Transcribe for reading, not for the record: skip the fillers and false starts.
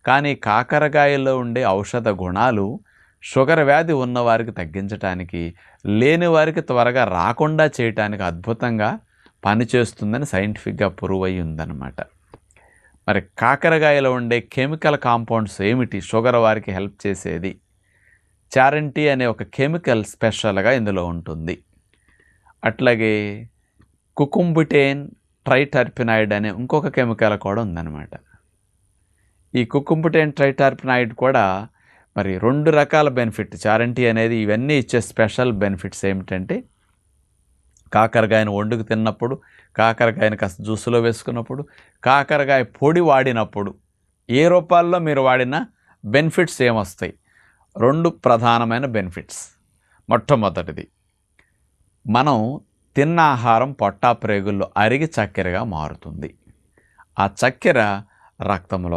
కానీ కాకరకాయలో ఉండే ఔషధ గుణాలు షుగర్ వ్యాధి ఉన్నవారికి తగ్గించడానికి, లేని వారికి త్వరగా రాకుండా చేయటానికి అద్భుతంగా పనిచేస్తుందని సైంటిఫిక్గా ప్రూవ్ అయ్యి ఉందన్నమాట. మరి కాకరకాయలో ఉండే కెమికల్ కాంపౌండ్స్ ఏమిటి షుగర్ వారికి హెల్ప్ చేసేది? చారంటీ అనే ఒక కెమికల్ స్పెషల్గా ఇందులో ఉంటుంది. అట్లాగే కుకుంబిటేన్ ట్రైటర్పినాయిడ్ అనే ఇంకొక కెమికల్ కూడా ఉందన్నమాట. ఈ కుకుంబిటేన్ ట్రైటర్పినాయిడ్ కూడా మరి 2 రకాల బెనిఫిట్. చారంటీ అనేది ఇవన్నీ ఇచ్చే స్పెషల్ బెనిఫిట్స్ ఏమిటంటే, కాకరకాయను వండుకు తిన్నప్పుడు, కాకరకాయను కాస్త జ్యూస్లో వేసుకున్నప్పుడు, కాకరకాయ పొడి వాడినప్పుడు, ఏ రూపాల్లో మీరు వాడినా బెనిఫిట్స్ ఏమొస్తాయి? 2 ప్రధానమైన బెనిఫిట్స్. మొట్టమొదటిది, మనం తిన్న ఆహారం పొట్టా ప్రేగుల్లో అరిగి చక్కెరగా మారుతుంది. ఆ చక్కెర రక్తంలో